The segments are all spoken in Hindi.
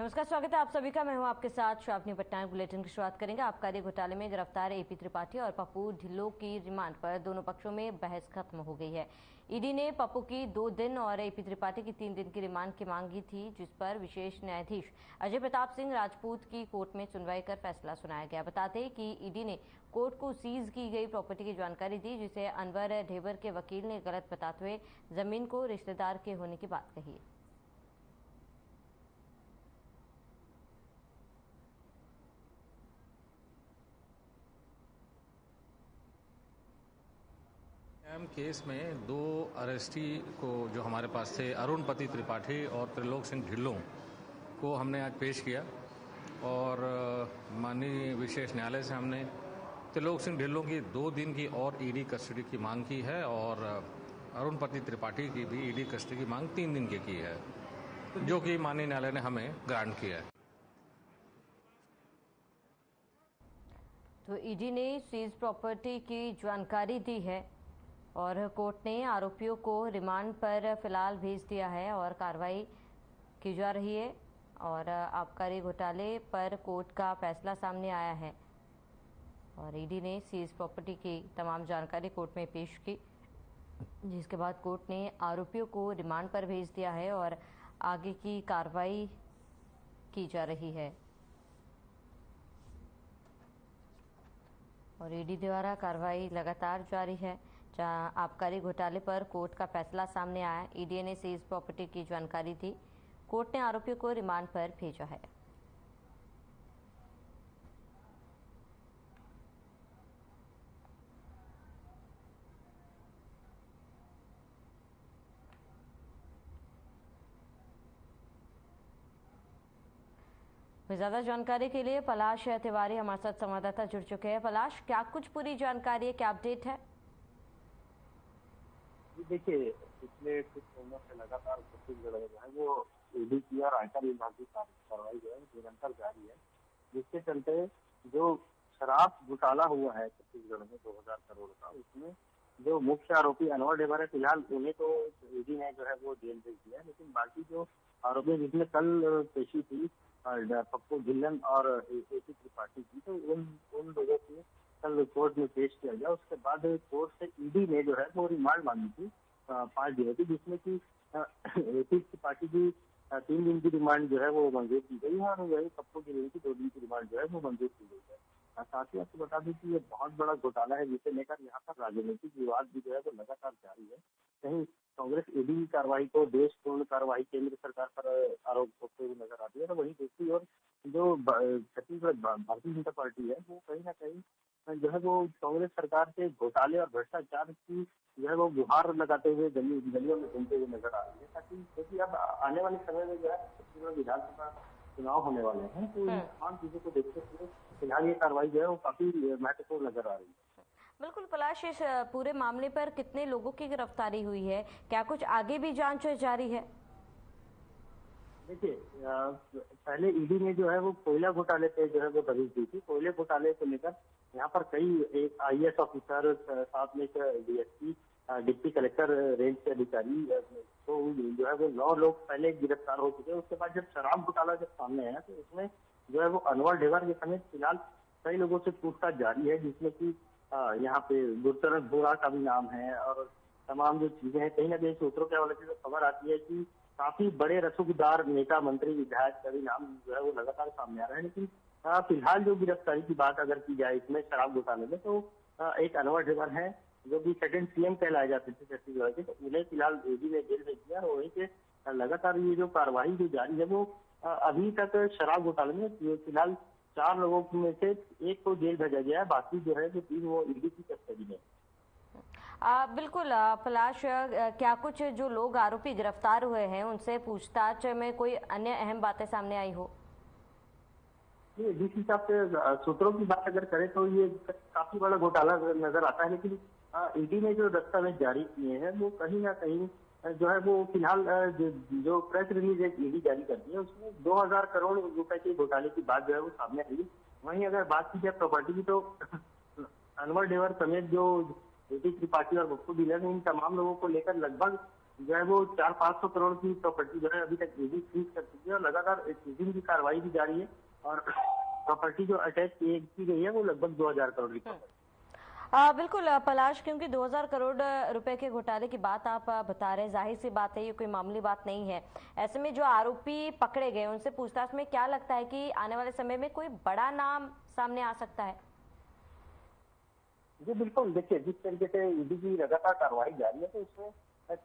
नमस्कार, स्वागत है आप सभी का। मैं हूं आपके साथ श्रावणी पटनायक। बुलेटिन की शुरुआत करेंगे। आबकारी घोटाले में गिरफ्तार एपी त्रिपाठी और पप्पू ढिल्लों की रिमांड पर दोनों पक्षों में बहस खत्म हो गई है। ईडी ने पप्पू की 2 दिन और एपी त्रिपाठी की 3 दिन की रिमांड की मांगी थी, जिस पर विशेष न्यायाधीश अजय प्रताप सिंह राजपूत की कोर्ट में सुनवाई कर फैसला सुनाया गया। बताते हैं कि ईडी ने कोर्ट को सीज की गई प्रॉपर्टी की जानकारी दी, जिसे अनवर ढेबर के वकील ने गलत बताते हुए जमीन को रिश्तेदार के होने की बात कही है। केस में 2 अरेस्टी को जो हमारे पास थे, अरुणपति त्रिपाठी और त्रिलोक सिंह ढिल्लों को हमने आज पेश किया और माननीय विशेष न्यायालय से हमने त्रिलोक सिंह ढिल्लों की 2 दिन की और ईडी कस्टडी की मांग की है और अरुणपति त्रिपाठी की भी ईडी कस्टडी की मांग 3 दिन की है, जो कि माननीय न्यायालय ने हमें ग्रांट किया है। तो ईडी ने सीज प्रॉपर्टी की जानकारी दी है और कोर्ट ने आरोपियों को रिमांड पर फिलहाल भेज दिया है और कार्रवाई की जा रही है। और आबकारी घोटाले पर कोर्ट का फैसला सामने आया है और ईडी ने सीज प्रॉपर्टी की तमाम जानकारी कोर्ट में पेश की, जिसके बाद कोर्ट ने आरोपियों को रिमांड पर भेज दिया है और आगे की कार्रवाई की जा रही है। और ईडी द्वारा कार्रवाई लगातार जारी है। जहां आबकारी घोटाले पर कोर्ट का फैसला सामने आया, ईडी ने सीज प्रॉपर्टी की जानकारी दी, कोर्ट ने आरोपियों को रिमांड पर भेजा है। ज्यादा जानकारी के लिए पलाश तिवारी हमारे साथ संवाददाता जुड़ चुके हैं। पलाश, क्या कुछ पूरी जानकारी है, क्या अपडेट है? देखिए, पिछले कुछ महीनों से लगातार छत्तीसगढ़ में जो है वो ईडी की और आयकर विभाग की कार्रवाई जो है निरंतर जारी है, जिसके चलते जो शराब घोटाला हुआ है छत्तीसगढ़ में 2000 करोड़ का, उसमें जो मुख्य आरोपी अनवर ढेबर है, फिलहाल उन्हें तो ईडी ने जो है वो जेल भेज दिया है, लेकिन बाकी जो आरोपी जिसमें कल पेशी थी पप्पू ढिल्लन और एपी त्रिपाठी की, तो उन लोगों की कल कोर्ट में पेश किया गया। उसके बाद कोर्ट से ईडी ने जो है वो रिमांड मांगी थी 5 दिनों की, जिसमें कि एपी त्रिपाठी की 3 दिन की रिमांड जो है वो मंजूर की गई है और वही पप्पू ढिल्लन की 2 दिन की रिमांड जो है वो मंजूर की गई है। साथ ही आपको बता दें कि ये बहुत बड़ा घोटाला है, जिसे लेकर यहाँ पर राजनीतिक विवाद भी जो है वो लगातार जारी है। कहीं कांग्रेस ईडी की कार्रवाई को देशपूर्ण कार्रवाई केंद्र सरकार पर आरोप होते हुए नजर आती है, तो वहीं दूसरी ओर जो छत्तीसगढ़ भारतीय जनता पार्टी है, वो कहीं ना कहीं जो है वो कांग्रेस सरकार के घोटाले और भ्रष्टाचार की जो है वो गुहार लगाते हुए गलियों में घूमते हुए नजर आ रही है, ताकि क्योंकि अब आने वाले समय में जो है छत्तीसगढ़ विधानसभा चुनाव होने वाले हैं, तो इन तमाम चीजों को देखते हुए फिलहाल ये कार्रवाई जो है वो काफी महत्वपूर्ण नजर आ रही है। बिल्कुल पलाश, इस पूरे मामले पर कितने लोगों की गिरफ्तारी हुई है, क्या कुछ आगे भी जांच जारी है? देखिए, पहले ईडी ने जो है वो कोयला घोटाले पे जो है वो दबिश दी थी। कोयले घोटाले को लेकर यहाँ पर कई एक IAS ऑफिसर, साथ में DSP, डिप्टी कलेक्टर रेंज के अधिकारी, तो जो है वो 9 लोग पहले गिरफ्तार हो चुके हैं। उसके बाद जब शराब घोटाला जब सामने आया, तो उसमें जो है वो अनवर ढेबर के समेत फिलहाल कई लोगों से पूछताछ जारी है, जिसमें कि यहाँ पे गुरचरण बोरा का भी नाम है और तमाम जो चीजें हैं, कहीं ना कहीं सूत्रों के हवाले से खबर आती है कि काफी बड़े रसूखदार नेता, मंत्री, विधायक का भी नाम जो है वो लगातार सामने आ रहा है। लेकिन फिलहाल जो गिरफ्तारी की बात अगर की जाए इसमें शराब घोटाले में, तो एक अनवर ढेबर है जो कि सेकंड CM कहलाए जाते थे छत्तीसगढ़ के, तो उन्हें फिलहाल ईडी ने जेल भेज दिया। और वहीं से लगातार ये जो कार्रवाई जो जारी है वो अभी तक शराब घोटाले में फिलहाल 4 लोगों में से 1 को जेल भेजा गया है, बाकी जो है जो 3 वो ईडी की कस्टडी में। बिल्कुल पलाश, क्या कुछ जो लोग आरोपी गिरफ्तार हुए हैं उनसे पूछताछ में कोई अन्य अहम बातें सामने आई हो? जिस हिसाब से सूत्रों की बात अगर करें तो ये काफी बड़ा घोटाला नजर आता है, लेकिन ईडी ने जो दस्तावेज जारी किए हैं वो कहीं ना कहीं जो है वो फिलहाल जो प्रेस रिलीज एक ईडी जारी करती है, उसमें 2000 करोड़ रुपए के घोटाले की बात जो है वो सामने आई। वहीं अगर बात की जाए प्रॉपर्टी की, तो अनवर ढेबर समेत जो एपी त्रिपाठी और पप्पू ढिल्लों, इन तमाम लोगों को लेकर लगभग जो है वो 400-500 करोड़ की प्रॉपर्टी जो है अभी तक ईडी सीज कर चुकी है और लगातार सीजिंग की कार्रवाई भी जारी है और प्रॉपर्टी जो अटैच की गई है वो लगभग 2000 करोड़ की प्रॉपर्टी। बिल्कुल पलाश, क्योंकि 2000 करोड़ रुपए के घोटाले की बात आप बता रहे हैं, जाहिर सी बात है ये कोई मामूली बात नहीं है। ऐसे में जो आरोपी पकड़े गए उनसे पूछताछ में क्या लगता है कि आने वाले समय में कोई बड़ा नाम सामने आ सकता है? जी बिल्कुल, देखिए जिस तरीके से ईडी की लगातार कार्रवाई जारी है तो इसमें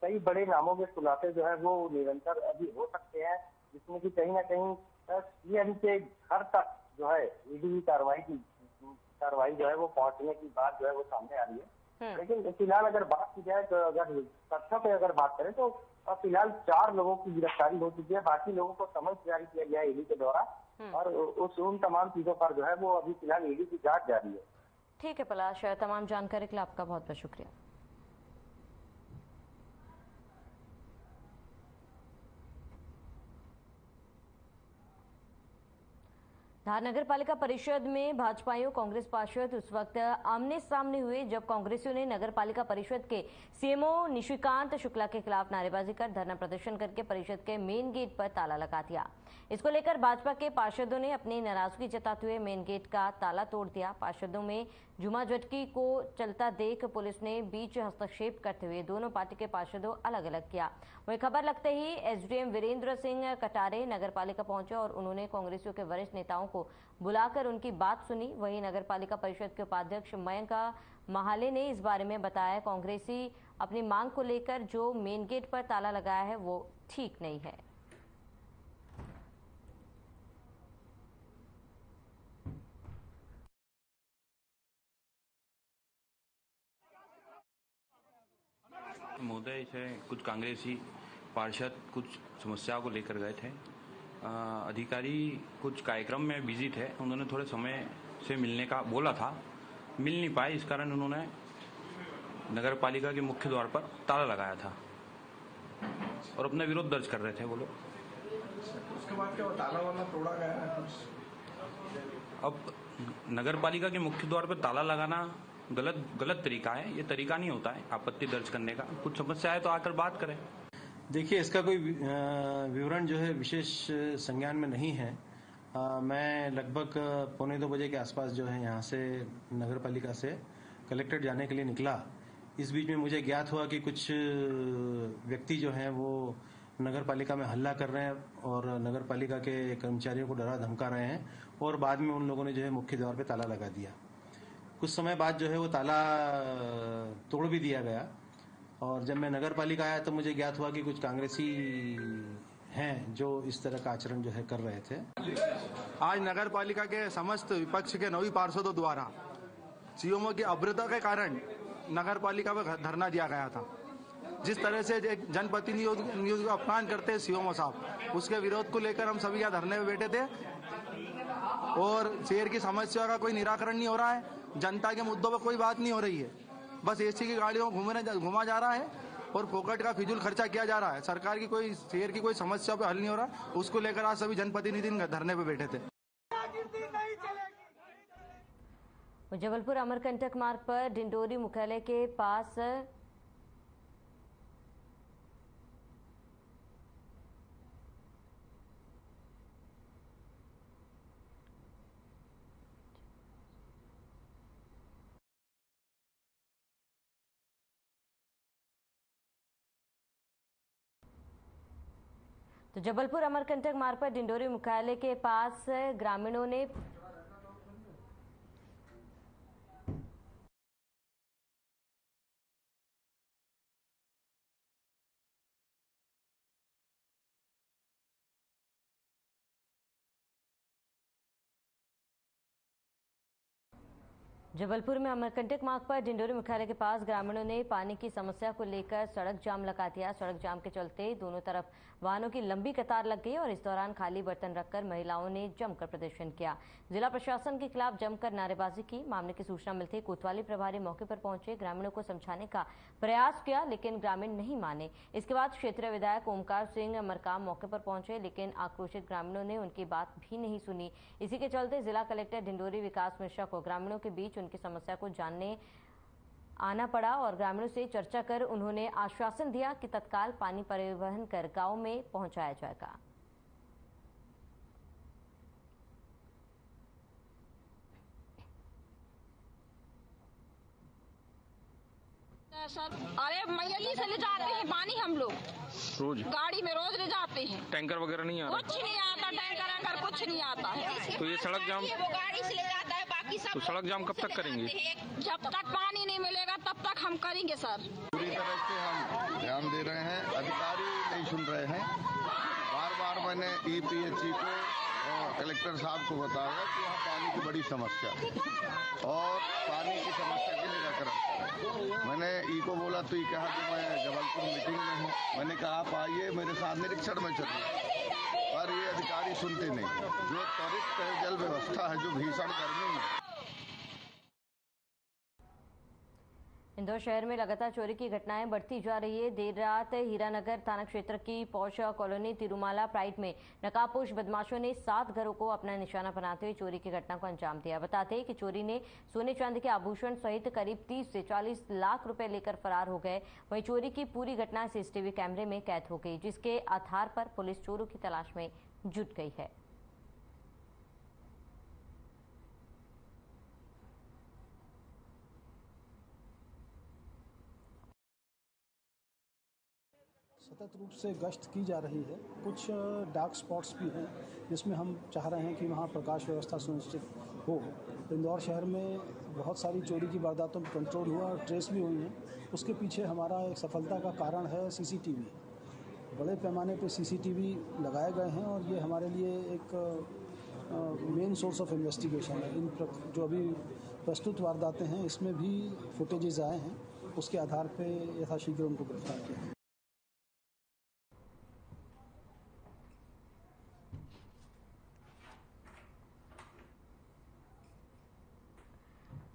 कई बड़े नामों के खुलासे जो है वो निरंतर अभी हो सकते हैं, जिसमें कि कहीं ना कहीं सीएम के घर तक जो है ईडी की कार्रवाई जो है वो पहुंचने की बात जो है वो सामने आ रही है। लेकिन फिलहाल अगर बात की जाए तो अगर तथ्यों पे अगर बात करें तो फिलहाल 4 लोगों की गिरफ्तारी हो चुकी है, बाकी लोगों को समन जारी किया गया है ईडी के द्वारा और उन तमाम चीजों पर जो है वो अभी फिलहाल ईडी की जांच जारी है। ठीक है पलाश, तमाम जानकारी के लिए आपका बहुत बहुत शुक्रिया। धार नगर पालिका परिषद में भाजपाइयों कांग्रेस पार्षद उस वक्त आमने सामने हुए जब कांग्रेसियों ने नगर पालिका परिषद के सीएमओ निशिकांत शुक्ला के खिलाफ नारेबाजी कर धरना प्रदर्शन करके परिषद के मेन गेट पर ताला लगा दिया। इसको लेकर भाजपा के पार्षदों ने अपनी नाराजगी जताते हुए मेन गेट का ताला तोड़ दिया। पार्षदों में झुमाझटकी को चलता देख पुलिस ने बीच हस्तक्षेप करते हुए दोनों पार्टी के पार्षदों अलग अलग किया। वही खबर लगते ही एसडीएम वीरेंद्र सिंह कटारे नगर पालिका पहुंचे और उन्होंने कांग्रेसियों के वरिष्ठ नेताओं को बुलाकर उनकी बात सुनी। वहीं नगर पालिका परिषद के उपाध्यक्ष मयंक महाले ने इस बारे में बताया, कांग्रेसी अपनी मांग को लेकर जो मेन गेट पर ताला लगाया है वो ठीक नहीं है। महोदय से कुछ कांग्रेसी पार्षद कुछ समस्याओं को लेकर गए थे। अधिकारी कुछ कार्यक्रम में बिजी थे, उन्होंने थोड़े समय से मिलने का बोला था, मिल नहीं पाए। इस कारण उन्होंने नगर पालिका के मुख्य द्वार पर ताला लगाया था और अपना विरोध दर्ज कर रहे थे वो लोग। उसके बाद क्या ताला वाला तोड़ा गया है कुछ? अब नगर पालिका के मुख्य द्वार पर ताला लगाना गलत तरीका है, ये तरीका नहीं होता है आपत्ति दर्ज करने का। कुछ समस्या है तो आकर बात करें। देखिए, इसका कोई विवरण जो है विशेष संज्ञान में नहीं है। मैं लगभग 1:45 बजे के आसपास जो है यहाँ से नगर पालिका से कलेक्ट्रेट जाने के लिए निकला। इस बीच में मुझे ज्ञात हुआ कि कुछ व्यक्ति जो हैं वो नगर पालिका में हल्ला कर रहे हैं और नगर पालिका के कर्मचारियों को डरा धमका रहे हैं और बाद में उन लोगों ने जो है मुख्य द्वार पे ताला लगा दिया। कुछ समय बाद जो है वो ताला तोड़ भी दिया गया और जब मैं नगर पालिका आया तो मुझे ज्ञात हुआ कि कुछ कांग्रेसी हैं जो इस तरह का आचरण जो है कर रहे थे। आज नगर पालिका के समस्त विपक्ष के 9 पार्षदों द्वारा सीएमओ की अभद्रता के कारण नगर पालिका में धरना दिया गया था। जिस तरह से एक जनप्रतिनिधि का अपमान करते हैं सीएमओ साहब, उसके विरोध को लेकर हम सभी यहाँ धरने में बैठे थे और शहर की समस्या का कोई निराकरण नहीं हो रहा है, जनता के मुद्दों पर कोई बात नहीं हो रही है। बस एसी की गाड़ियों को घुमा जा रहा है और फोकट का फिजूल खर्चा किया जा रहा है। सरकार की कोई शहर की कोई समस्या पे हल नहीं हो रहा, उसको लेकर आज सभी जनप्रतिनिधि धरने पे बैठे थे। जबलपुर अमरकंटक मार्ग पर डिंडोरी मुख्यालय के पास तो जबलपुर अमरकंटक मार्ग पर डिंडोरी मुख्यालय के पास ग्रामीणों ने जबलपुर में अमरकंटक मार्ग पर डिंडोरी मुख्यालय के पास ग्रामीणों ने पानी की समस्या को लेकर सड़क जाम लगा दिया। सड़क जाम के चलते दोनों तरफ वाहनों की लंबी कतार लग गई और इस दौरान खाली बर्तन रखकर महिलाओं ने जमकर प्रदर्शन किया। जिला प्रशासन के खिलाफ जमकर नारेबाजी की। मामले की सूचना मिलते कोतवाली प्रभारी मौके पर पहुंचे, ग्रामीणों को समझाने का प्रयास किया लेकिन ग्रामीण नहीं माने। इसके बाद क्षेत्रीय विधायक ओमकार सिंह मरकाम मौके पर पहुंचे लेकिन आक्रोशित ग्रामीणों ने उनकी बात भी नहीं सुनी। इसी के चलते जिला कलेक्टर डिंडोरी विकास मिश्रा को ग्रामीणों के बीच उनकी समस्या को जानने आना पड़ा और ग्रामीणों से चर्चा कर उन्होंने आश्वासन दिया कि तत्काल पानी परिवहन कर गांव में पहुंचाया जाएगा। सर, अरे मैयली से ले जाते हैं पानी हम लोग रोज गाड़ी में रोज ले जाते हैं। टैंकर वगैरह नहीं आ रहा? कुछ नहीं आता, टैंकर वैंकर कुछ नहीं आता है। तो ये सड़क जाम, वो गाड़ी से ले जाता है, बाकी सब तो सड़क जाम कब तक करेंगे? जब तक पानी नहीं मिलेगा तब तक हम करेंगे सर। पूरी तरह से हम ध्यान दे रहे हैं, अधिकारी नहीं सुन रहे हैं। बार बार मैंने EPHC को और कलेक्टर साहब को बताया कि यहाँ पानी की बड़ी समस्या और पानी की समस्या के निराकरण। मैंने को बोला तो ये कहा कि मैं जबलपुर मीटिंग में हूँ। मैंने कहा आप आइए मेरे साथ निरीक्षण में चलिए, पर ये अधिकारी सुनते नहीं। जो त्वरित पेयजल व्यवस्था है, जो भीषण गर्मी में। इंदौर शहर में लगातार चोरी की घटनाएं बढ़ती जा रही है। देर रात हीरानगर थाना क्षेत्र की पौष कॉलोनी तिरुमाला प्राइड में नकाबपोश बदमाशों ने 7 घरों को अपना निशाना बनाते हुए चोरी की घटना को अंजाम दिया। बताते हैं कि चोरी ने सोने चांदी के आभूषण सहित करीब 30 से 40 लाख रुपए लेकर फरार हो गए। वहीं चोरी की पूरी घटना CCTV कैमरे में कैद हो गई, जिसके आधार पर पुलिस चोरों की तलाश में जुट गई है। सतत रूप से गश्त की जा रही है। कुछ डार्क स्पॉट्स भी हैं जिसमें हम चाह रहे हैं कि वहाँ प्रकाश व्यवस्था सुनिश्चित हो। इंदौर शहर में बहुत सारी चोरी की वारदातों पर कंट्रोल हुआ और ट्रेस भी हुई हैं। उसके पीछे हमारा एक सफलता का कारण है CCTV। बड़े पैमाने पे CCTV लगाए गए हैं और ये हमारे लिए एक मेन सोर्स ऑफ इन्वेस्टिगेशन है। इन जो अभी प्रस्तुत वारदातें हैं इसमें भी फुटेजेस आए हैं, उसके आधार पर यथाशीघ्र उनको गिरफ्तार किया।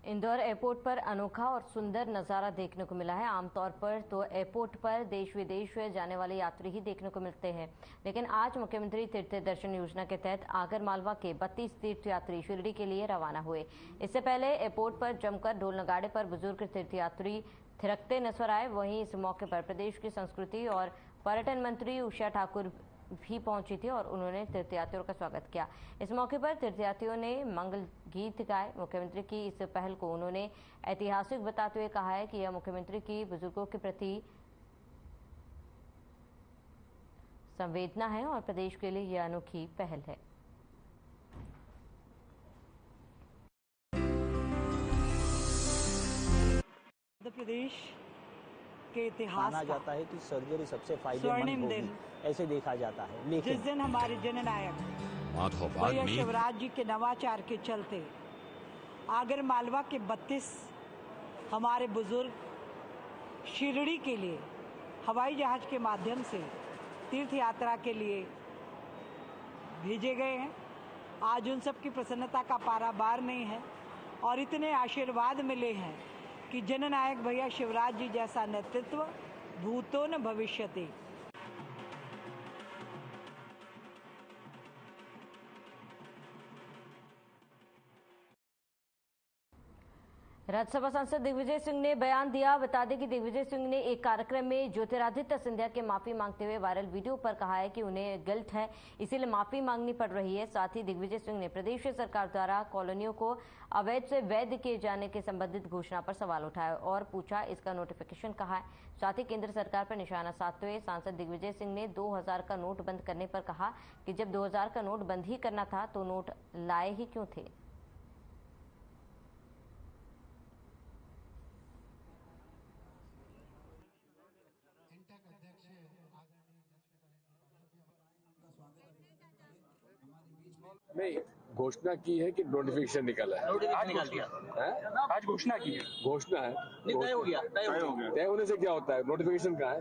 इंदौर एयरपोर्ट पर अनोखा और सुंदर नज़ारा देखने को मिला है। आमतौर पर तो एयरपोर्ट पर देश विदेश जाने वाले यात्री ही देखने को मिलते हैं, लेकिन आज मुख्यमंत्री तीर्थ दर्शन योजना के तहत आगर मालवा के 32 तीर्थयात्री शिरडी के लिए रवाना हुए। इससे पहले एयरपोर्ट पर जमकर ढोल नगाड़े पर बुजुर्ग तीर्थयात्री थिरकते नजर आए। वहीं इस मौके पर प्रदेश की संस्कृति और पर्यटन मंत्री उषा ठाकुर भी पहुंची थी और उन्होंने तीर्थयात्रियों का स्वागत किया। इस मौके पर तीर्थयात्रियों ने मंगल गीत गाए। मुख्यमंत्री की इस पहल को उन्होंने ऐतिहासिक बताते हुए कहा है कि यह मुख्यमंत्री की बुजुर्गों के प्रति संवेदना है और प्रदेश के लिए यह अनोखी पहल है। मध्य प्रदेश के इतिहास माना जाता है कि सर्जरी सबसे फायदेमंद होगी, ऐसे देखा जाता है। लेकिन जिस दिन हमारे जननायक भैया शिवराज जी के नवाचार के चलते आगर मालवा के 32 हमारे बुजुर्ग शिरडी के लिए हवाई जहाज के माध्यम से तीर्थ यात्रा के लिए भेजे गए हैं। आज उन सब की प्रसन्नता का पारावार नहीं है और इतने आशीर्वाद मिले हैं कि जननायक भैया शिवराज जी जैसा नेतृत्व भूतो न भविष्यति। राज्यसभा सांसद दिग्विजय सिंह ने बयान दिया। बता दें कि दिग्विजय सिंह ने एक कार्यक्रम में ज्योतिरादित्य सिंधिया के माफी मांगते हुए वायरल वीडियो पर कहा है कि उन्हें गिल्ट है, इसीलिए माफी मांगनी पड़ रही है। साथ ही दिग्विजय सिंह ने प्रदेश सरकार द्वारा कॉलोनियों को अवैध से वैध किए जाने के संबंधित घोषणा पर सवाल उठाया और पूछा इसका नोटिफिकेशन कहाँ है। साथ ही केंद्र सरकार पर निशाना साधते हुए सांसद दिग्विजय सिंह ने 2000 का नोट बंद करने पर कहा कि जब 2000 का नोट बंद ही करना था तो नोट लाए ही क्यों थे। नहीं, घोषणा की है कि नोटिफिकेशन निकाला है। नोटिफिकेशन निकाल दिया है? आज घोषणा की है। घोषणा है, तय हो गया। तय होने से क्या होता है? नोटिफिकेशन कहाँ है?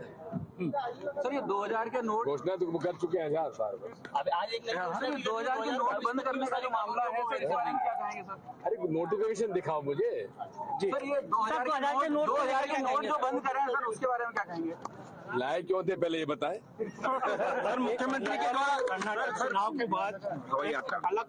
सर ये 2000 के नोट घोषणा तो कर चुके हैं 1000 बार। अब आज एक 2000 के नोट बंद करने का जो मामला है सर, इस बारे में क्या कहेंगे सर? अरे नोटिफिकेशन दिखाओ मुझे जी। सर ये 2000 के नोट जो बंद कर रहे हैं सर, उसके बारे में क्या कहेंगे? लाए क्यों थे पहले ये बताएं। सर मुख्यमंत्री के द्वारा कर्नाटक चुनाव के बाद अलग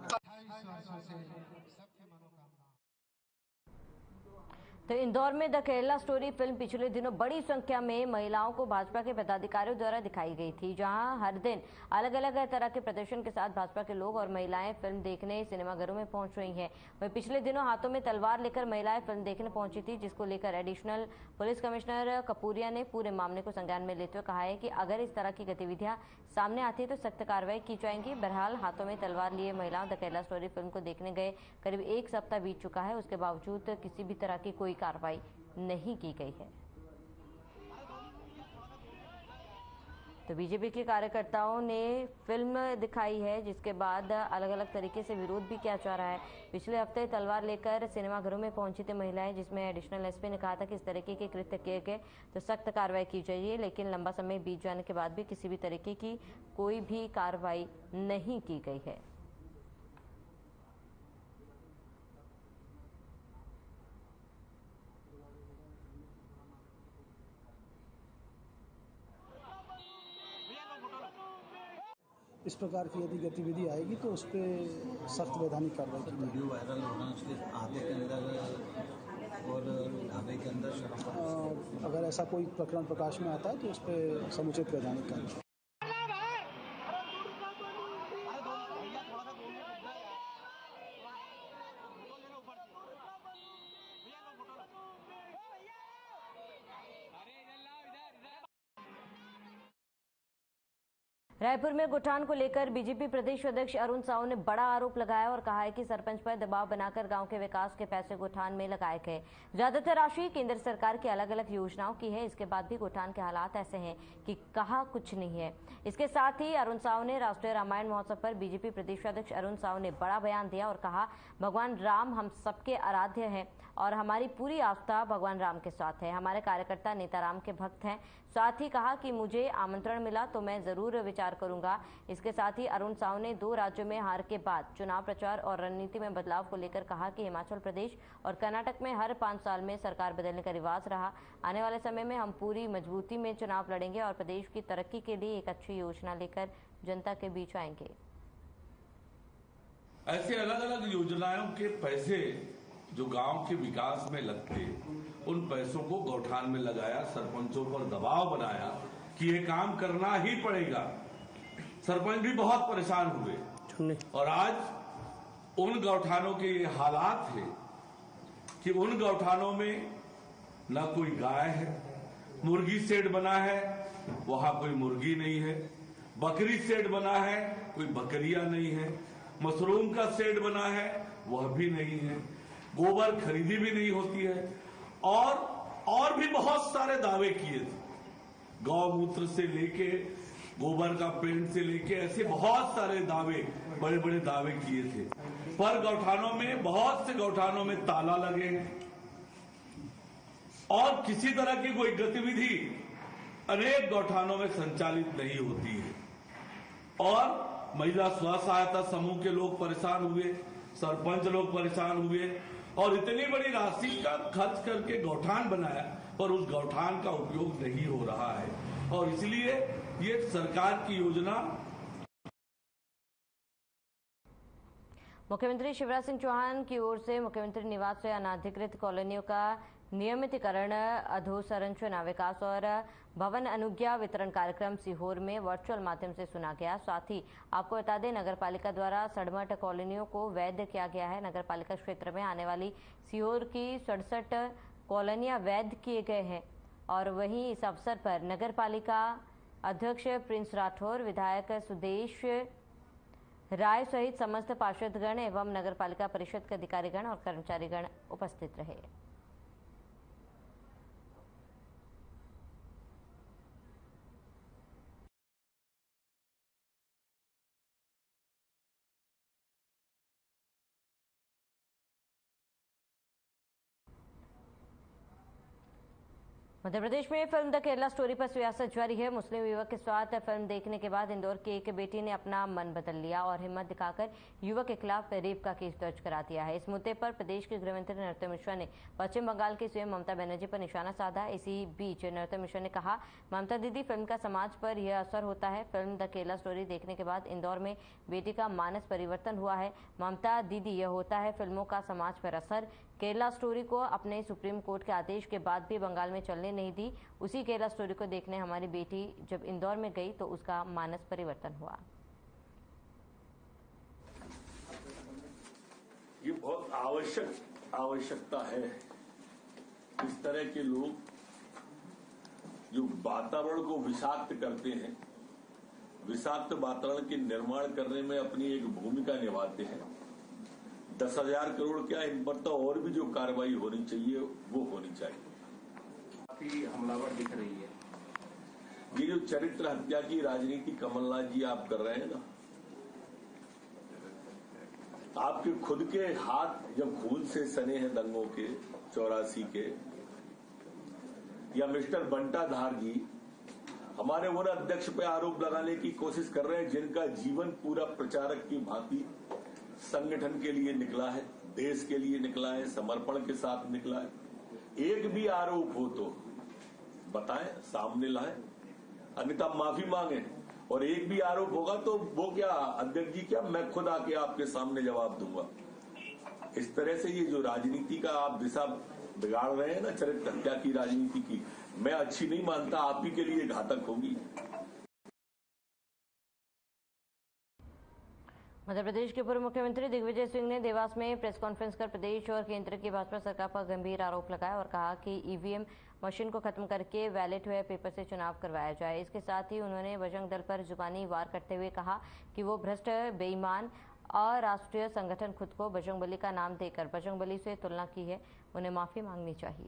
तो इंदौर में द केरला स्टोरी फिल्म पिछले दिनों बड़ी संख्या में महिलाओं को भाजपा के पदाधिकारियों द्वारा दिखाई गई थी, जहां हर दिन अलग अलग तरह के प्रदर्शन के साथ भाजपा के लोग और महिलाएं फिल्म देखने सिनेमाघरों में पहुंच रही हैं। वहीं पिछले दिनों हाथों में तलवार लेकर महिलाएं फिल्म देखने पहुंची थी, जिसको लेकर एडिशनल पुलिस कमिश्नर कपूरिया ने पूरे मामले को संज्ञान में लेते हुए कहा है कि अगर इस तरह की गतिविधियां सामने आती है तो सख्त कार्रवाई की जाएगी। बहरहाल हाथों में तलवार लिए महिलाओं द केरला स्टोरी फिल्म को देखने गए करीब एक सप्ताह बीत चुका है, उसके बावजूद किसी भी तरह की कोई कार्रवाई नहीं की गई है। तो बीजेपी के कार्यकर्ताओं ने फिल्म दिखाई है, जिसके बाद अलग अलग तरीके से विरोध भी किया जा रहा है। पिछले हफ्ते तलवार लेकर सिनेमाघरों में पहुंची थी महिलाएं, जिसमें एडिशनल एसपी ने कहा था कि इस तरीके के कृत्य किए गए तो सख्त कार्रवाई की जाएगी, लेकिन लंबा समय बीत जाने के बाद भी किसी भी तरीके की कोई भी कार्रवाई नहीं की गई है। इस प्रकार की यदि गतिविधि आएगी तो उस पर सख्त वैधानिक कार्रवाई की जाएगी। वीडियो वायरल हो रहा है उसके आधे के अंदर और ढाबे के अंदर अगर ऐसा कोई प्रकरण प्रकाश में आता है तो उस पर समुचित वैधानिक कार्रवाई। रायपुर में गौठान को लेकर बीजेपी प्रदेश अध्यक्ष अरुण साहू ने बड़ा आरोप लगाया और कहा है कि सरपंच पर दबाव बनाकर गांव के विकास के पैसे गौठान में लगाए गए। ज्यादातर राशि केंद्र सरकार की अलग अलग योजनाओं की है, इसके बाद भी गौठान के हालात ऐसे हैं कि कहा कुछ नहीं है। इसके साथ ही अरुण साहू ने राष्ट्रीय रामायण महोत्सव पर बीजेपी प्रदेश अध्यक्ष अरुण साहू ने बड़ा बयान दिया और कहा, भगवान राम हम सबके आराध्य हैं और हमारी पूरी आस्था भगवान राम के साथ है। हमारे कार्यकर्ता नेता राम के भक्त हैं। साथ ही कहा कि मुझे आमंत्रण मिला तो मैं जरूर विचार करूंगा। इसके साथ ही अरुण साहू ने 2 राज्यों में हार के बाद चुनाव प्रचार और रणनीति में बदलाव को लेकर कहा कि हिमाचल प्रदेश और कर्नाटक में हर 5 साल में सरकार बदलने का रिवाज रहा। आने वाले समय में हम पूरी मजबूती में चुनाव लड़ेंगे और प्रदेश की तरक्की के लिए एक अच्छी योजना लेकर जनता के बीच आएंगे। ऐसे अलग अलग योजनाओं के पैसे जो गांव के विकास में लगते, उन पैसों को गौठान में लगाया, सरपंचों पर दबाव बनाया कि ये काम करना ही पड़ेगा। सरपंच भी बहुत परेशान हुए और आज उन गौठानों के ये हालात है कि उन गौठानों में न कोई गाय है, मुर्गी शेड बना है, वहां कोई मुर्गी नहीं है, बकरी शेड बना है, कोई बकरियां नहीं है, मशरूम का शेड बना है, वह भी नहीं है, गोबर खरीदी भी नहीं होती है और भी बहुत सारे दावे किए थे। गौमूत्र से लेके गोबर का पेंट से लेके ऐसे बहुत सारे दावे, बड़े बड़े दावे किए थे, पर गौठानों में, बहुत से गौठानों में ताला लगे हैं और किसी तरह की कोई गतिविधि अनेक गौठानों में संचालित नहीं होती है और महिला स्व सहायता समूह के लोग परेशान हुए, सरपंच लोग परेशान हुए और इतनी बड़ी राशि का खर्च करके गौठान बनाया पर उस गौठान का उपयोग नहीं हो रहा है और इसलिए ये सरकार की योजना। मुख्यमंत्री शिवराज सिंह चौहान की ओर से मुख्यमंत्री निवास से अनाधिकृत कॉलोनियों का नियमितीकरण, अधोसंरचना विकास और भवन अनुज्ञा वितरण कार्यक्रम सीहोर में वर्चुअल माध्यम से सुना गया। साथ ही आपको बता दें, नगरपालिका द्वारा 67 कॉलोनियों को वैध किया गया है। नगरपालिका क्षेत्र में आने वाली सीहोर की 67 कॉलोनियां वैध किए गए हैं और वहीं इस अवसर पर नगरपालिका अध्यक्ष प्रिंस राठौर, विधायक सुदेश राय सहित समस्त पार्षदगण एवं नगरपालिका परिषद के अधिकारीगण और कर्मचारीगण उपस्थित रहे। मध्य प्रदेश में फिल्म द केरला स्टोरी पर सियासत जारी है। मुस्लिम युवक के साथ फिल्म देखने के बाद इंदौर की एक बेटी ने अपना मन बदल लिया और हिम्मत दिखाकर युवक के खिलाफ रेप का केस दर्ज करा दिया है। इस मुद्दे पर प्रदेश के गृहमंत्री नरोत्तम मिश्रा ने पश्चिम बंगाल की सीएम ममता बनर्जी पर निशाना साधा। इसी बीच नरोत्तम मिश्रा ने कहा, ममता दीदी, फिल्म का समाज पर यह असर होता है। फिल्म द केरला स्टोरी देखने के बाद इंदौर में बेटी का मानस परिवर्तन हुआ है। ममता दीदी, यह होता है फिल्मों का समाज पर असर। केरला स्टोरी को अपने सुप्रीम कोर्ट के आदेश के बाद भी बंगाल में चलने नहीं दी। उसी केरला स्टोरी को देखने हमारी बेटी जब इंदौर में गई तो उसका मानस परिवर्तन हुआ। ये बहुत आवश्यकता है। इस तरह के लोग जो वातावरण को विषाक्त करते हैं, विषाक्त वातावरण के निर्माण करने में अपनी एक भूमिका निभाते हैं। 10,000 करोड़ क्या, इन पर तो और भी जो कार्रवाई होनी चाहिए वो होनी चाहिए। काफी हमलावर दिख रही है। ये जो चरित्र हत्या की राजनीति कमलनाथ जी आप कर रहे हैं ना, आपके खुद के हाथ जब खून से सने हैं दंगों के 84 के, या मिस्टर बंटाधार जी हमारे वो अध्यक्ष पे आरोप लगाने की कोशिश कर रहे हैं जिनका जीवन पूरा प्रचारक की भांति संगठन के लिए निकला है, देश के लिए निकला है, समर्पण के साथ निकला है। एक भी आरोप हो तो बताएं, सामने लाएं, अन्यथा माफी मांगे। और एक भी आरोप होगा तो वो क्या अध्यक्ष जी, क्या मैं खुद आके आपके सामने जवाब दूंगा। इस तरह से ये जो राजनीति का आप दिशा बिगाड़ रहे हैं ना, चरित्र हत्या की राजनीति की, मैं अच्छी नहीं मानता, आप ही के लिए घातक होगी। मध्य प्रदेश के पूर्व मुख्यमंत्री दिग्विजय सिंह ने देवास में प्रेस कॉन्फ्रेंस कर प्रदेश और केंद्र की भाजपा सरकार पर गंभीर आरोप लगाया और कहा कि ईवीएम मशीन को खत्म करके बैलेट हुए पेपर से चुनाव करवाया जाए। इसके साथ ही उन्होंने बजरंग दल पर जुबानी वार करते हुए कहा कि वो भ्रष्ट, बेईमान अराष्ट्रीय संगठन खुद को बजरंगबली का नाम देकर बजरंगबली से तुलना की है, उन्हें माफी मांगनी चाहिए।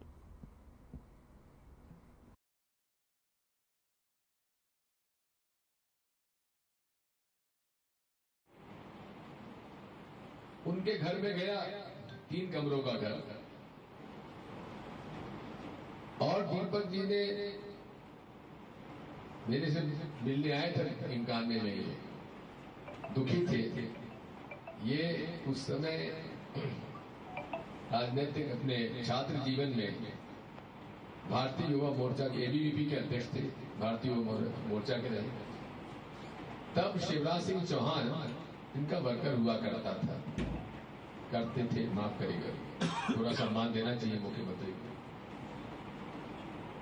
उनके घर में गया, 3 कमरों का घर, और दीपक जी ने मेरे से मिलने आए थे इम्कान में, ये दुखी थे। ये उस समय राजनीतिक अपने छात्र जीवन में भारतीय युवा मोर्चा के एबीवीपी के अध्यक्ष थे, भारतीय युवा मोर्चा के रहे। तब शिवराज सिंह चौहान इनका वर्कर हुआ करते थे, माफ करिएगा, थोड़ा सम्मान देना चाहिए मुख्यमंत्री को।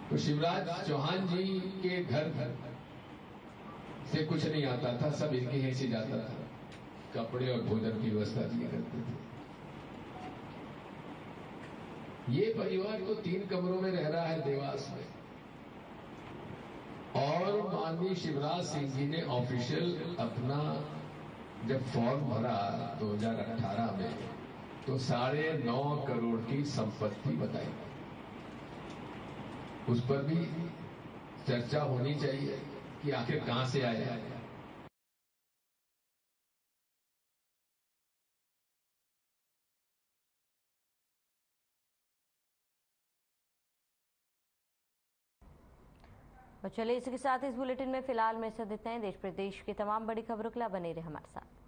तो शिवराज चौहान जी के घर से कुछ नहीं आता था, सब इनके यहीं से जाता था, कपड़े और भोजन की व्यवस्था किया करते थे। ये परिवार तो 3 कमरों में रह रहा है देवास में, और माननीय शिवराज सिंह जी ने ऑफिशियल अपना जब फॉर्म भरा 2018 में, तो 9.5 करोड़ की संपत्ति बताई। उस पर भी चर्चा होनी चाहिए कि आखिर कहां से आया है। और चलिए इसी के साथ इस बुलेटिन में फिलहाल में इतना। देश प्रदेश की तमाम बड़ी खबरों के लिए बने रहे हमारे साथ।